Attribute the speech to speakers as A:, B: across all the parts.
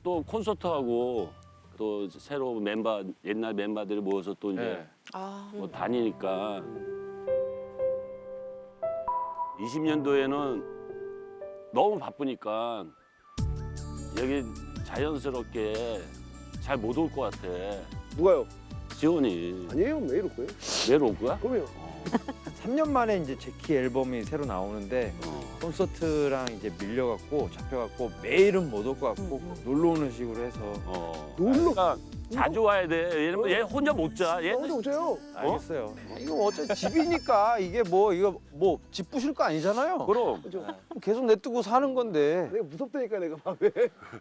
A: 또 콘서트하고 또 새로 멤버 옛날 멤버들이 모여서 또 이제
B: 네.
A: 뭐 다니니까 20년도에는 너무 바쁘니까 여기 자연스럽게 잘 못 올 것 같아.
C: 누가요?
A: 지원이
C: 아니에요, 매일 올 거예요.
A: 내일 올 거야?
C: 그럼요.
B: 3년 만에 이제 제키 앨범이 새로 나오는데 콘서트랑 이제 밀려갖고 잡혀갖고 매일은 못 올 것 같고 놀러 오는 식으로 해서
C: 놀러?
A: 그러니까 자주 와야 돼. 얘는 얘 혼자 못 자. 얘
C: 혼자 오세요.
B: 알겠어요. 이거 어차피 집이니까 이게 이거 집 부실 거 아니잖아요.
A: 그럼
B: 계속 내두고 사는 건데
C: 내가 무섭다니까 내가 밤에.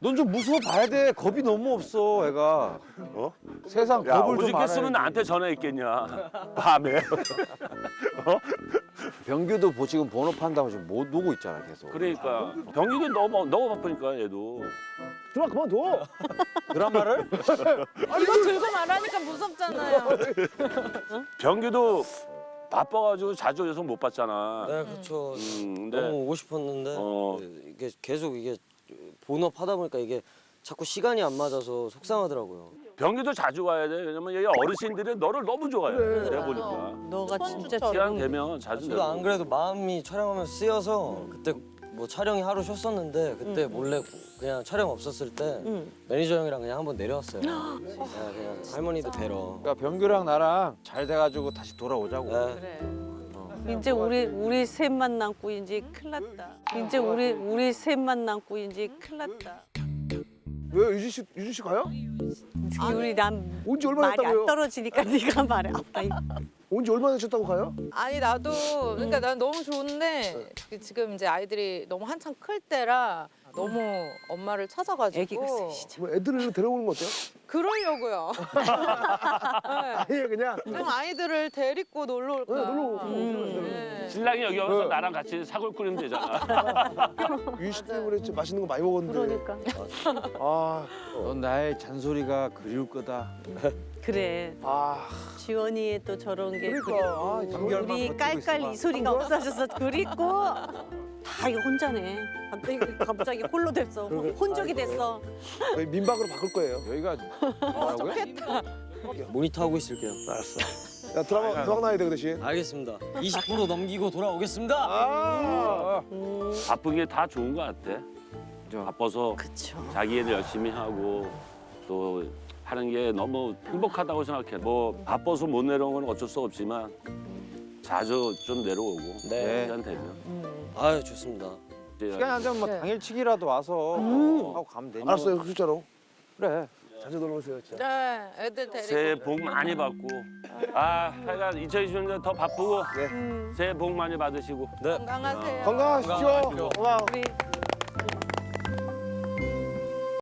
B: 넌 좀 무서워 봐야 돼. 겁이 너무 없어 애가.
A: 어?
B: 세상
A: 야,
B: 겁을 좀
A: 오죽했으면
B: 알아야지.
A: 나한테 전화했겠냐. 밤에.
B: 병규도 지금 번호 판다고 지금 못 오고 있잖아 계속.
A: 그러니까 병기도 너무 바쁘니까 얘도.
C: 들어와 그만둬.
B: 드라마를?
D: 이거 들고 말하니까 무섭잖아요.
A: 병기도 바빠가지고 자주 여기서 못 봤잖아.
E: 네, 그렇죠.
A: 근데
E: 너무 오고 싶었는데
A: 어.
E: 이게 계속 본업하다 보니까 이게 자꾸 시간이 안 맞아서 속상하더라고요.
A: 병기도 자주 와야 돼. 왜냐면 여기 어르신들이 너를 너무 좋아해.
C: 그래.
A: 내가 보니까.
D: 너가 진짜
A: 시간 되면 자주
E: 저도 안
A: 내고.
E: 그래도 마음이 촬영하면서 쓰여서 그때 뭐 촬영이 하루 쉬었었는데 그때 몰래 그냥 촬영 없었을 때 매니저 형이랑 그냥 한번 내려왔어요. 네, 그냥 할머니도 뵈러.
B: 그러니까 병규랑 나랑 잘 돼가지고 다시 돌아오자고.
E: 네.
D: 그래. 이제 우리 셋만 남고 이제 큰일 났다. 이제 우리 셋만 남고 이제 큰일 났다.
C: 왜요? 유진 씨 가요?
D: 우리 남
C: 온지 얼마나
D: 말이 안
C: 됐다고요?
D: 떨어지니까 네가 말해. 아빠
C: 온지 얼마나 되셨다고 가요?
F: 아니 나도 그러니까 난 너무 좋은데 지금 이제 아이들이 너무 한창 클 때라 너무 엄마를 찾아가지고
D: 애기가 세시죠.
C: 뭐 애들을 데려오는 거 어때요?
F: 그러려고요. 네.
C: 아니 그냥
F: 그럼 아이들을 데리고 놀러 올까?
C: 놀러 오고.
F: 네.
A: 신랑이 여기 와서 나랑 같이 사골 끓이면 되잖아.
C: 유진 씨 때문에 좀 맛있는 거 많이 먹었는데.
D: 그러니까.
C: 아,
B: 넌 나의 잔소리가 그리울 거다.
D: 그래.
C: 아,
D: 지원이의 또 저런 게
C: 그러니까. 아,
B: 한결만
D: 우리
B: 버티고
D: 깔깔
B: 있어봐.
D: 이 소리가 없어져서 그립고 다 이거 혼자네. 갑자기 홀로 됐어. 혼적이 됐어.
C: 저희 민박으로 바꿀 거예요.
B: 여기가 뭐라고요?
E: 모니터 하고 있을게요.
C: 알았어. 야 드라마 나야 돼 그 대신.
E: 알겠습니다. 20% 넘기고 돌아오겠습니다.
C: 아,
A: 바쁜 게 다 좋은 것 같아. 바빠서
D: 그쵸.
A: 자기 일 열심히 하고 또 하는 게 너무 행복하다고 생각해. 뭐 바빠서 못 내려온 건 어쩔 수 없지만 자주 좀 내려오고
E: 네.
A: 시간 되면.
E: 아유 좋습니다.
A: 이제
B: 시간이 안 되면 뭐
F: 네.
B: 당일치기라도 와서 하고 가면 되니.
C: 알았어요 진짜로.
B: 그래.
C: 자주 놀러 오세요 진짜.
F: 네, 애들 데리고.
A: 새해 복 많이 받고 하여간 2020년 더 바쁘고 새해 복 많이 받으시고
F: 건강하세요.
C: 건강하십시오.
E: 건강하십시오.
C: 건강.
D: 우리